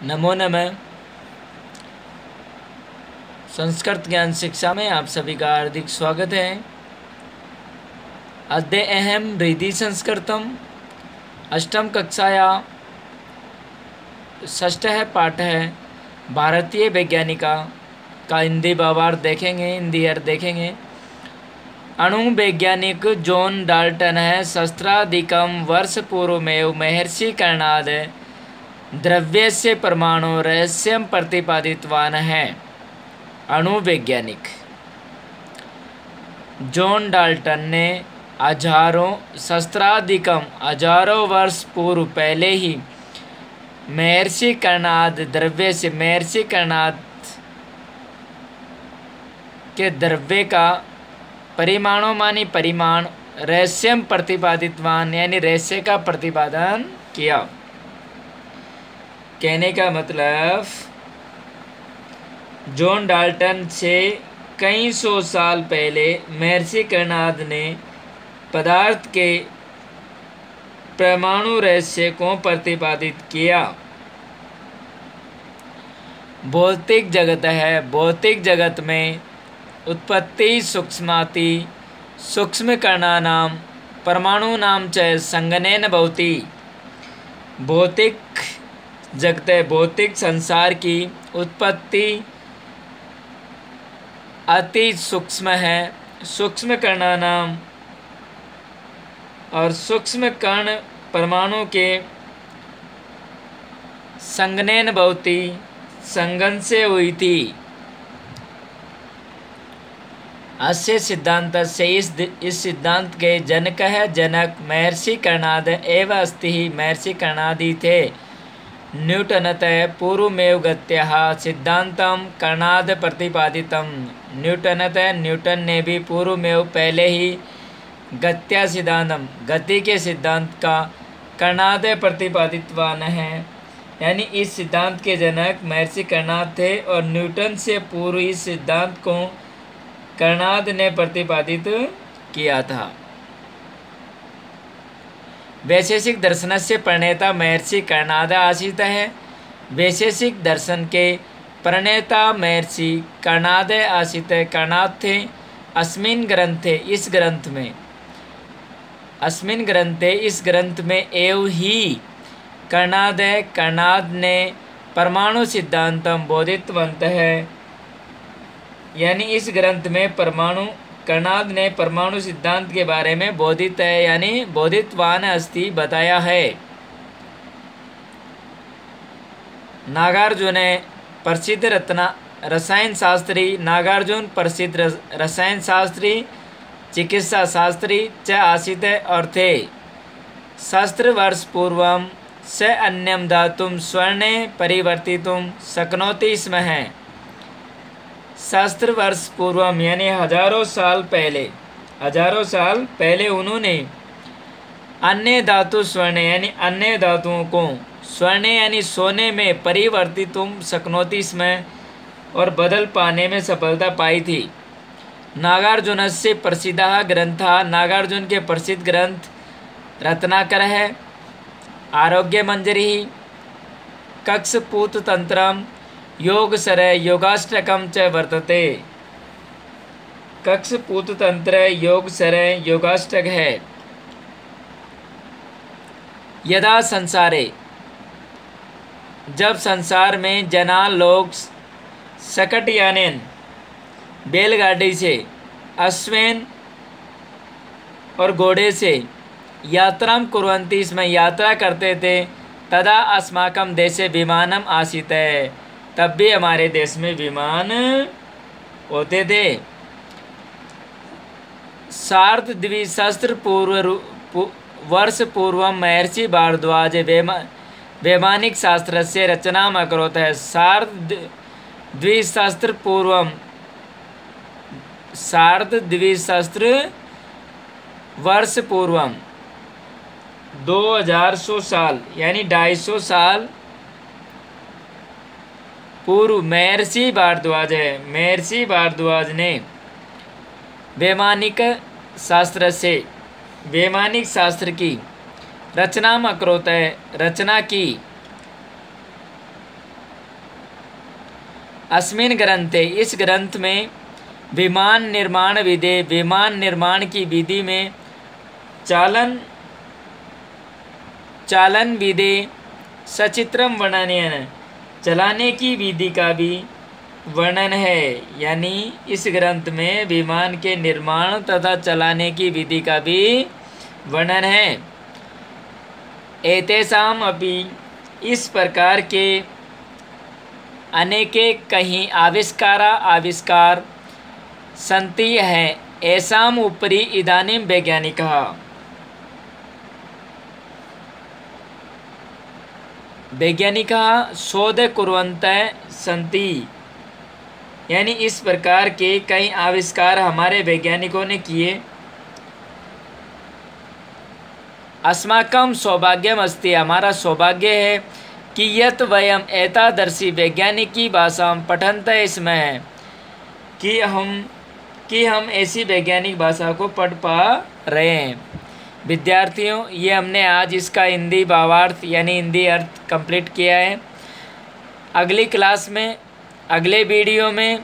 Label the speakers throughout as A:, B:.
A: नमो नमः। संस्कृत ज्ञान शिक्षा में आप सभी का हार्दिक स्वागत है। अद्य अहम हृदि संस्कृतम अष्टम कक्षाया षष्ठः पाठ है भारतीय वैज्ञानिका का हिंदी भावार्थ देखेंगे, हिंदी अर्थ देखेंगे। अणु वैज्ञानिक जॉन डाल्टन है सहस्राधिकं वर्ष पूर्वमेव महर्षि कर्णाद द्रव्यस्य परमाणु रहस्यं प्रतिपादितवान् है। अणु वैज्ञानिक जॉन डाल्टन ने हजारों वर्ष पूर्व पहले ही महर्षि कर्णाद द्रव्य से महर्षि कर्णाद के द्रव्य का परिमाणों मानी परिमाण रहस्यम प्रतिपादितवान यानी रहस्य का प्रतिपादन किया। कहने का मतलब जॉन डाल्टन से कई सौ साल पहले महर्षि कर्णाद ने पदार्थ के परमाणु रहस्य को प्रतिपादित किया। भौतिक जगत है, भौतिक जगत में उत्पत्ति सूक्ष्माति सूक्ष्म कर्णानां परमाणूनां च संगनेन भवति। भौतिक जगत है, भौतिक संसार की उत्पत्ति अति सूक्ष्म है, सूक्ष्म कर्णानां और सूक्ष्म कर्ण परमाणु के संगनेन भवति संगन से हुई थी। अस्य सिद्धांत से इस सिद्धांत के जनक है जनक महर्षि कर्णाद एव अस्ति। महर्षि कर्णादि थे। न्यूटनतः पूर्वमेव गत्यः सिद्धांतम कर्णाद प्रतिपादितम। न्यूटनतः न्यूटन ने भी पूर्वमेव पहले ही गत्या सिद्धांतम गति के सिद्धांत का कर्णाद प्रतिपादितवान है। यानी इस सिद्धांत के जनक महर्षि कर्णाद थे और न्यूटन से पूर्व इस सिद्धांत को कर्णाद ने प्रतिपादित किया था। वैशेषिक दर्शन से प्रणेता महर्षि कर्णाद आसीत है। वैशेषिक दर्शन के प्रणेता महर्षि कर्णाद आसीत कर्णाद थे। अस्मिन् ग्रंथे इस ग्रंथ में अस्मिन् ग्रंथे इस ग्रंथ में एव ही कर्णाद ने परमाणु सिद्धांतम बोधितवंत है। यानी इस ग्रंथ में कर्णाद ने परमाणु सिद्धांत के बारे में बोधित है यानी बोधितवान अस्ति बताया है। नागार्जुन प्रसिद्ध रसायन शास्त्री नागार्जुन प्रसिद्ध रसायन शास्त्री चिकित्सा शास्त्री च आसीत और थे। सहस्र वर्ष पूर्वम स अन्यम धातुम स्वर्णे परिवर्तितुम शक्नोति स्म है। सहस्र वर्ष पूर्वम यानी हजारों साल पहले उन्होंने अन्य धातु स्वर्ण यानी अन्य धातुओं को स्वर्ण यानी सोने में परिवर्तितुम शक्नोति स्म और बदल पाने में सफलता पाई थी। नागार्जुन से प्रसिद्ध ग्रंथ नागार्जुन के प्रसिद्ध ग्रंथ रत्नाकर है, आरोग्य मंजरी, कक्षपूत तंत्रम, योगसर योगाष्टकम च वर्तते। कक्षपूत तंत्र योगसर योगाष्टक है। यदा संसारे जब संसार में जना लोग शकटयानेन बैलगाड़ी से अश्वेन और घोड़े से यात्राम कुर्वन्ति इसमें यात्रा करते थे तदा अस्माकं देशे विमानम आसीत है। तब भी हमारे देश में विमान होते थे। सार्ध द्विसहस्त्र वर्ष पूर्व महर्षि भारद्वाज वैमानिक शास्त्र से रचना अकरोत् है। सार्ध द्विसहस्त्र वर्ष पूर्वम 2100 साल यानी 250 साल पूर्व महर्षि भारद्वाज ने वैमानिक शास्त्र की रचना अकरोत् है रचना की। अस्मिन् ग्रंथे, इस ग्रंथ में विमान निर्माण विधि, विमान निर्माण की विधि में चालन विधि सचित्रम वर्णनयन, चलाने की विधि का भी वर्णन है। यानी इस ग्रंथ में विमान के निर्माण तथा चलाने की विधि का भी वर्णन है। एतेषाम अपि, इस प्रकार के अनेके कहीं आविष्कार सन्ति है। एषाम उपरि इदानीं वैज्ञानिकः शोध कुर्वन्तः सन्ति। यानी इस प्रकार के कई आविष्कार हमारे वैज्ञानिकों ने किए। अस्माकं सौभाग्यम अस्ति, हमारा सौभाग्य है कि यत् वयम एतादर्शी वैज्ञानिकी भाषा पठन्तः स्मः, कि हम ऐसी वैज्ञानिक भाषा को पढ़ पा रहे हैं। विद्यार्थियों, ये हमने आज इसका हिंदी भावार्थ यानी हिंदी अर्थ कंप्लीट किया है। अगली क्लास में, अगले वीडियो में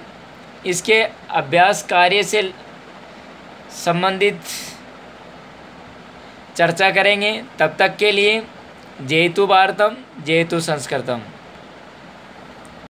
A: इसके अभ्यास कार्य से संबंधित चर्चा करेंगे। तब तक के लिए जयतु भारतम, जयतु संस्कृतम।